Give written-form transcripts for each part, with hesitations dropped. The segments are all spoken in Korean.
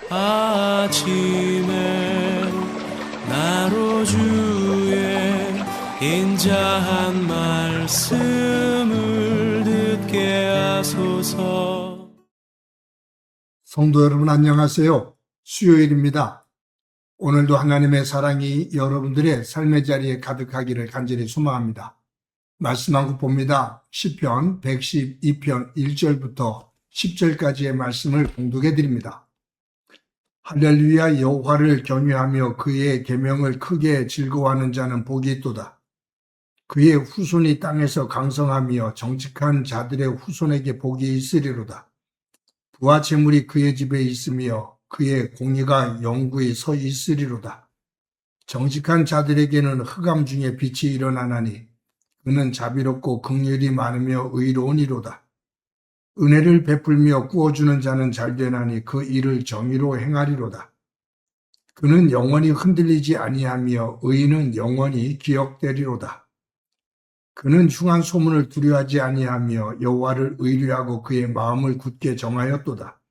아침에 나로 주의 인자한 말씀을 듣게 하소서. 성도 여러분 안녕하세요. 수요일입니다. 오늘도 하나님의 사랑이 여러분들의 삶의 자리에 가득하기를 간절히 소망합니다. 말씀 한 국 봅니다. 시편 112편 1절부터 10절까지의 말씀을 봉독해 드립니다. 할렐루야. 여호와를 경외하며 그의 계명을 크게 즐거워하는 자는 복이 있도다. 그의 후손이 땅에서 강성하며 정직한 자들의 후손에게 복이 있으리로다. 부와 재물이 그의 집에 있으며 그의 공의가 영구히 서 있으리로다. 정직한 자들에게는 흑암 중에 빛이 일어나나니 그는 자비롭고 긍휼이 많으며 의로우니로다. 은혜를 베풀며 구워주는 자는 잘되나니 그 일을 정의로 행하리로다. 그는 영원히 흔들리지 아니하며 의인은 영원히 기억되리로다. 그는 흉한 소문을 두려워하지 아니하며 여호와를 의뢰하고 그의 마음을 굳게 정하였도다.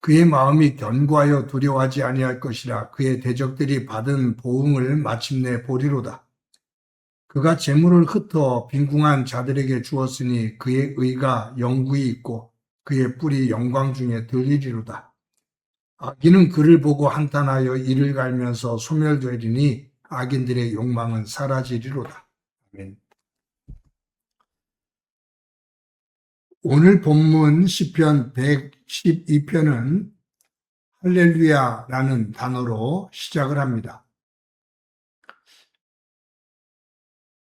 그의 마음이 견고하여 두려워하지 아니할 것이라. 그의 대적들이 받은 보응을 마침내 보리로다. 그가 재물을 흩어 빈궁한 자들에게 주었으니 그의 의가 영구히 있고 그의 뿔이 영광 중에 들리리로다. 악인은 그를 보고 한탄하여 이를 갈면서 소멸되리니 악인들의 욕망은 사라지리로다. 아멘. 오늘 본문 시편 112편은 할렐루야라는 단어로 시작을 합니다.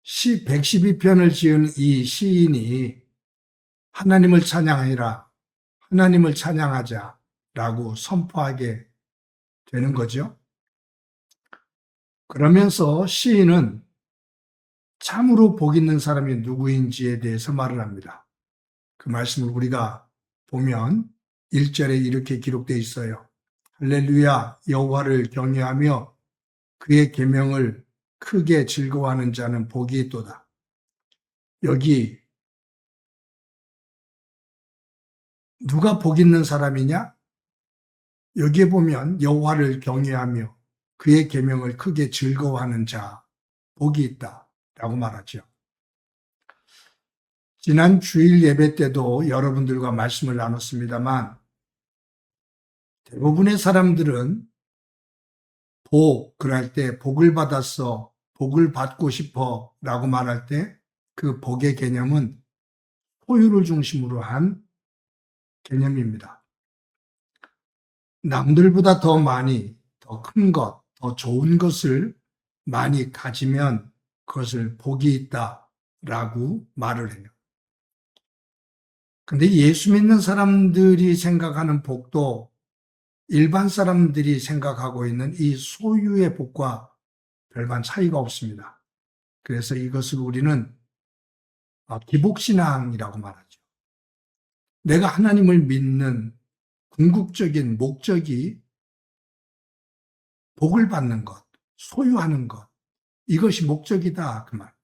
시 112편을 지은 이 시인이 하나님을 찬양하라, 하나님을 찬양하자라고 선포하게 되는 거죠. 그러면서 시인은 참으로 복 있는 사람이 누구인지에 대해서 말을 합니다. 그 말씀을 우리가 보면 1절에 이렇게 기록되어 있어요. 할렐루야, 여호와를 경외하며 그의 계명을 크게 즐거워하는 자는 복이 있도다. 여기 누가 복 있는 사람이냐? 여기에 보면 여호와를 경외하며 그의 계명을 크게 즐거워하는 자, 복이 있다라고 말하죠. 지난 주일 예배 때도 여러분들과 말씀을 나눴습니다만 대부분의 사람들은 그럴 때 복을 받았어, 복을 받고 싶어 라고 말할 때 그 복의 개념은 소유를 중심으로 한 개념입니다. 남들보다 더 많이, 더 큰 것, 더 좋은 것을 많이 가지면 그것을 복이 있다라고 말을 해요. 근데 예수 믿는 사람들이 생각하는 복도 일반 사람들이 생각하고 있는 이 소유의 복과 별반 차이가 없습니다. 그래서 이것을 우리는 기복신앙이라고 말하죠. 내가 하나님을 믿는 궁극적인 목적이 복을 받는 것, 소유하는 것, 이것이 목적이다 그 말.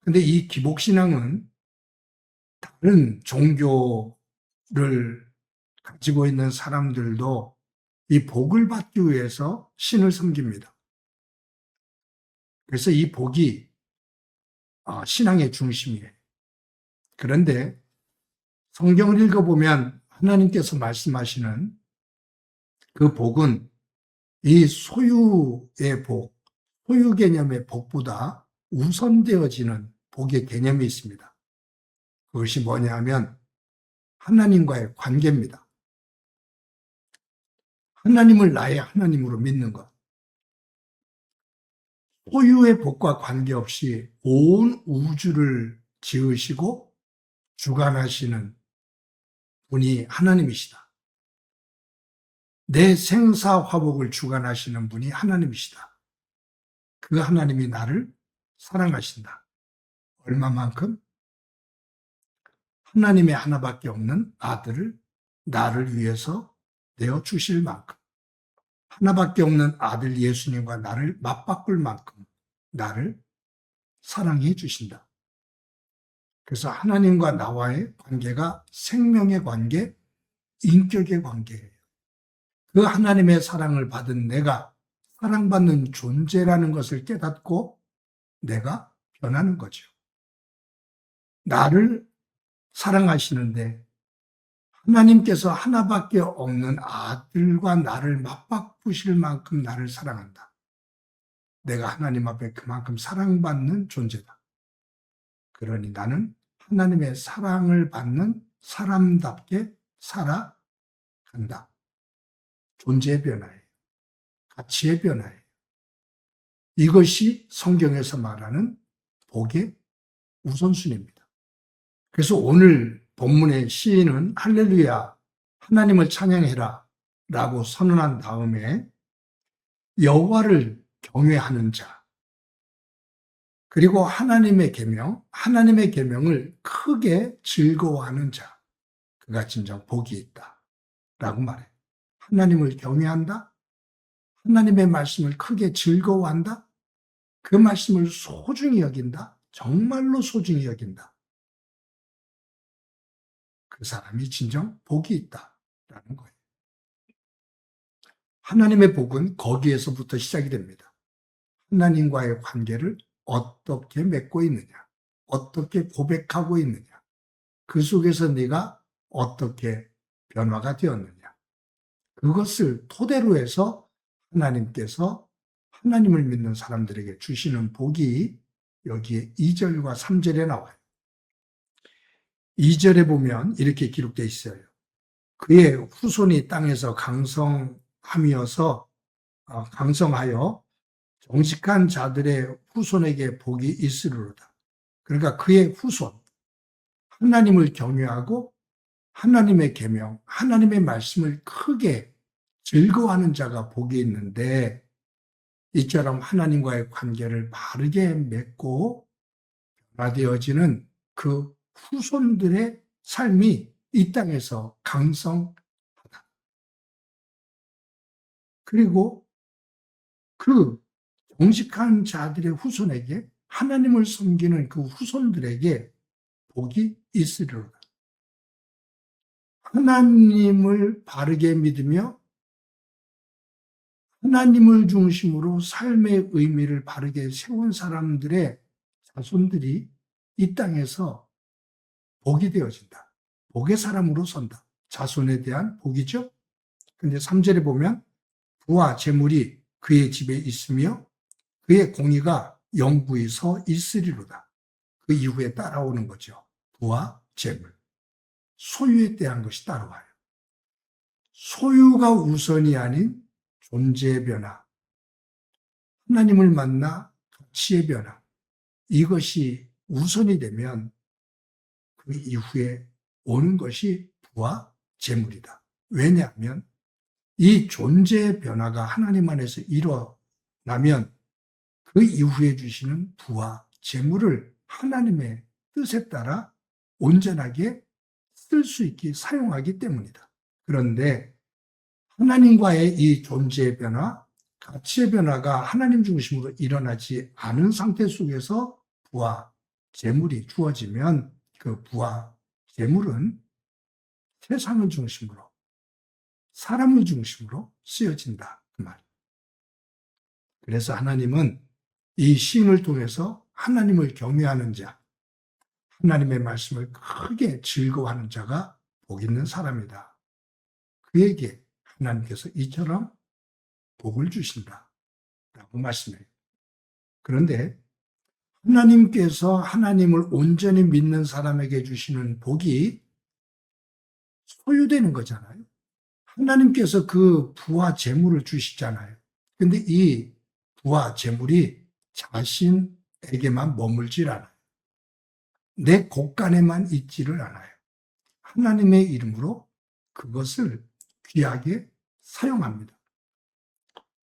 근데 이 기복신앙은 다른 종교를 가지고 있는 사람들도 이 복을 받기 위해서 신을 섬깁니다. 그래서 이 복이 신앙의 중심이에요. 그런데 성경을 읽어보면 하나님께서 말씀하시는 그 복은 이 소유의 복, 소유 개념의 복보다 우선되어지는 복의 개념이 있습니다. 그것이 뭐냐 하면 하나님과의 관계입니다. 하나님을 나의 하나님으로 믿는 것. 소유의 복과 관계없이 온 우주를 지으시고 주관하시는 분이 하나님이시다. 내 생사화복을 주관하시는 분이 하나님이시다. 그 하나님이 나를 사랑하신다. 얼마만큼? 하나님의 하나밖에 없는 아들을 나를 위해서 내어주실 만큼, 하나밖에 없는 아들 예수님과 나를 맞바꿀 만큼 나를 사랑해 주신다. 그래서 하나님과 나와의 관계가 생명의 관계, 인격의 관계예요. 그 하나님의 사랑을 받은 내가 사랑받는 존재라는 것을 깨닫고 내가 변하는 거죠. 나를 사랑하시는데 하나님께서 하나밖에 없는 아들과 나를 맞바꾸실 만큼 나를 사랑한다. 내가 하나님 앞에 그만큼 사랑받는 존재다. 그러니 나는 하나님의 사랑을 받는 사람답게 살아간다. 존재의 변화예요. 가치의 변화예요. 이것이 성경에서 말하는 복의 우선순위입니다. 그래서 오늘 본문의 시인은 할렐루야, 하나님을 찬양해라 라고 선언한 다음에 여호와를 경외하는 자, 그리고 하나님의 계명을 크게 즐거워하는 자, 그가 진정 복이 있다 라고 말해요. 하나님을 경외한다, 하나님의 말씀을 크게 즐거워한다, 그 말씀을 소중히 여긴다, 정말로 소중히 여긴다. 그 사람이 진정 복이 있다라는 거예요. 하나님의 복은 거기에서부터 시작이 됩니다. 하나님과의 관계를 어떻게 맺고 있느냐, 어떻게 고백하고 있느냐, 그 속에서 네가 어떻게 변화가 되었느냐, 그것을 토대로 해서 하나님께서 하나님을 믿는 사람들에게 주시는 복이 여기에 2절과 3절에 나와요. 2절에 보면 이렇게 기록되어 있어요. 그의 후손이 땅에서 강성하여 정직한 자들의 후손에게 복이 있으리로다. 그러니까 그의 후손, 하나님을 경외하고 하나님의 계명, 하나님의 말씀을 크게 즐거워하는 자가 복이 있는데, 이처럼 하나님과의 관계를 바르게 맺고 변화되어지는 그 후손들의 삶이 이 땅에서 강성하다. 그리고 그 정직한 자들의 후손에게, 하나님을 섬기는 그 후손들에게 복이 있으리로다. 하나님을 바르게 믿으며 하나님을 중심으로 삶의 의미를 바르게 세운 사람들의 자손들이 이 땅에서 복이 되어진다. 복의 사람으로 선다. 자손에 대한 복이죠. 근데 3절에 보면 부와 재물이 그의 집에 있으며 그의 공의가 영구히 서 있으리로다. 그 이후에 따라오는 거죠. 부와 재물. 소유에 대한 것이 따라와요. 소유가 우선이 아닌 존재의 변화, 하나님을 만나 가치의 변화, 이것이 우선이 되면 그 이후에 오는 것이 부와 재물이다. 왜냐하면 이 존재의 변화가 하나님 안에서 일어나면 그 이후에 주시는 부와 재물을 하나님의 뜻에 따라 온전하게 쓸 수 있게 사용하기 때문이다. 그런데 하나님과의 이 존재의 변화, 가치의 변화가 하나님 중심으로 일어나지 않은 상태 속에서 부와 재물이 주어지면 그 부와 재물은 세상을 중심으로, 사람을 중심으로 쓰여진다. 그 말. 그래서 하나님은 이 시인을 통해서 하나님을 경외하는 자, 하나님의 말씀을 크게 즐거워하는 자가 복 있는 사람이다. 그에게 하나님께서 이처럼 복을 주신다 라고 말씀해요. 그런데 하나님께서 하나님을 온전히 믿는 사람에게 주시는 복이 소유되는 거잖아요. 하나님께서 그 부와 재물을 주시잖아요. 근데 이 부와 재물이 자신에게만 머물질 않아요. 내 곳간에만 있지를 않아요. 하나님의 이름으로 그것을 귀하게 사용합니다.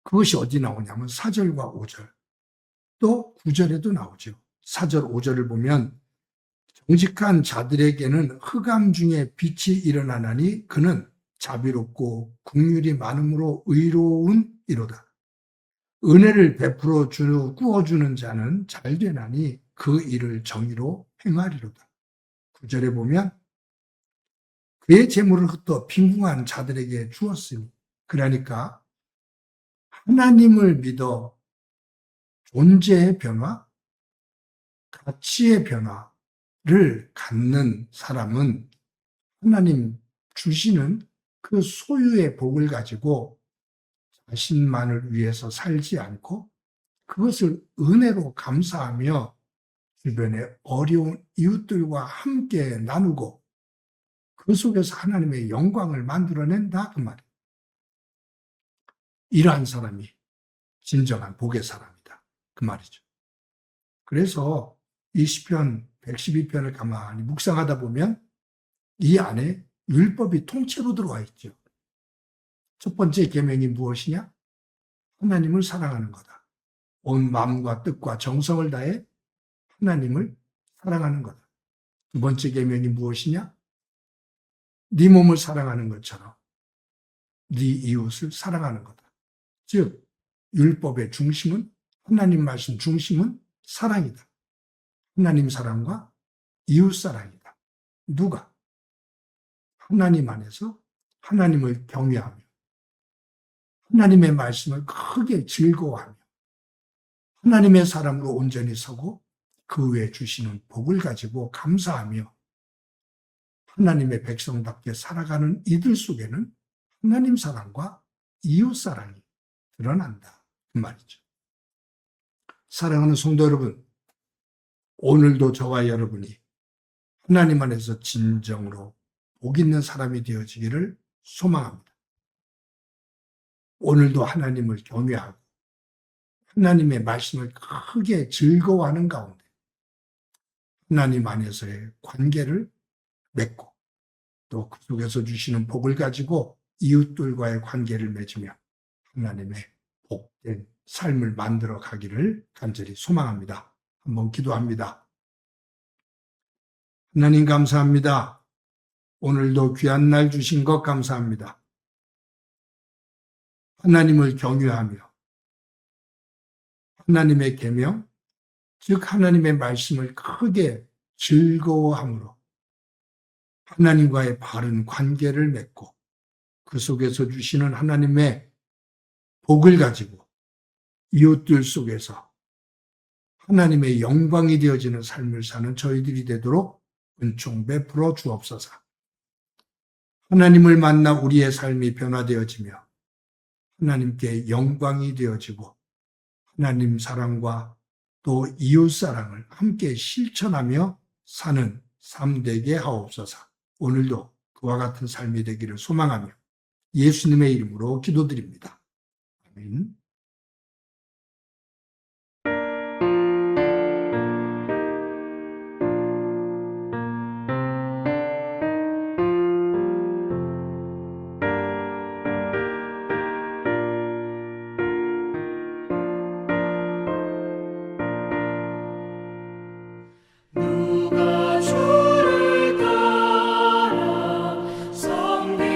그것이 어디 나오냐면 4절과 5절, 또 9절에도 나오죠. 4절, 5절을 보면 정직한 자들에게는 흑암 중에 빛이 일어나나니 그는 자비롭고 긍휼이 많음으로 의로운 이로다. 은혜를 베풀어 구워주는 자는 잘 되나니 그 일을 정의로 행하리로다. 9절에 보면 그의 재물을 흩어 빈궁한 자들에게 주었으니 그러니까 하나님을 믿어 존재의 변화, 가치의 변화를 갖는 사람은 하나님 주시는 그 소유의 복을 가지고 자신만을 위해서 살지 않고 그것을 은혜로 감사하며 주변의 어려운 이웃들과 함께 나누고 그 속에서 하나님의 영광을 만들어낸다 그 말이에요. 이러한 사람이 진정한 복의 사람이다 그 말이죠. 그래서 이 시편 112편을 가만히 묵상하다 보면 이 안에 율법이 통째로 들어와 있죠. 첫 번째 계명이 무엇이냐? 하나님을 사랑하는 거다. 온 마음과 뜻과 정성을 다해 하나님을 사랑하는 거다. 두 번째 계명이 무엇이냐? 네 몸을 사랑하는 것처럼 네 이웃을 사랑하는 거다. 즉 율법의 중심은, 하나님 말씀 중심은 사랑이다. 하나님 사랑과 이웃 사랑이다. 누가? 하나님 안에서 하나님을 경외하며 하나님의 말씀을 크게 즐거워하며 하나님의 사람으로 온전히 서고 그 후에 주시는 복을 가지고 감사하며 하나님의 백성답게 살아가는 이들 속에는 하나님 사랑과 이웃 사랑이 드러난다 그 말이죠. 사랑하는 성도 여러분, 오늘도 저와 여러분이 하나님 안에서 진정으로 복 있는 사람이 되어지기를 소망합니다. 오늘도 하나님을 경외하고 하나님의 말씀을 크게 즐거워하는 가운데 하나님 안에서의 관계를 맺고 또 그 속에서 주시는 복을 가지고 이웃들과의 관계를 맺으며 하나님의 복된 삶을 만들어 가기를 간절히 소망합니다. 한번 기도합니다. 하나님 감사합니다. 오늘도 귀한 날 주신 것 감사합니다. 하나님을 경외하며 하나님의 계명, 즉 하나님의 말씀을 크게 즐거워함으로 하나님과의 바른 관계를 맺고 그 속에서 주시는 하나님의 복을 가지고 이웃들 속에서 하나님의 영광이 되어지는 삶을 사는 저희들이 되도록 은총 베풀어 주옵소서. 하나님을 만나 우리의 삶이 변화되어지며 하나님께 영광이 되어지고 하나님 사랑과 또 이웃 사랑을 함께 실천하며 사는 삶 되게 하옵소서. 오늘도 그와 같은 삶이 되기를 소망하며 예수님의 이름으로 기도드립니다. 아멘. 누가 주를 따라 섬기려는가?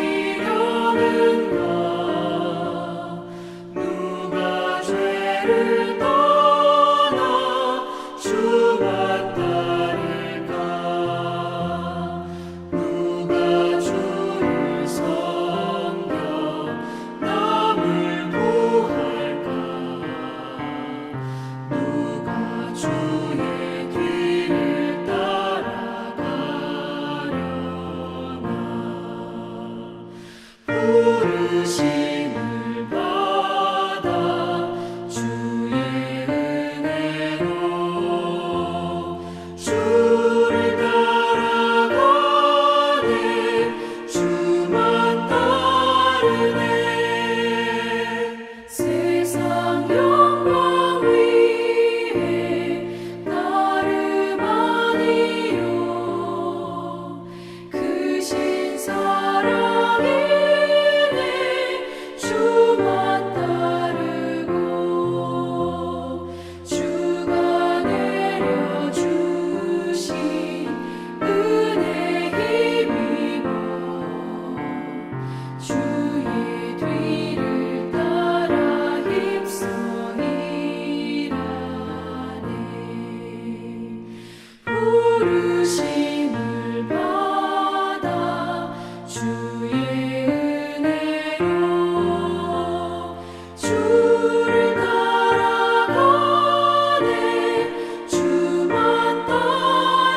누가 죄를 떠나 주와 따를까? 누가 주를 섬겨 남을 구할까? 누가 주의 뒤를 따라가려나? 부르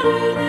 따르는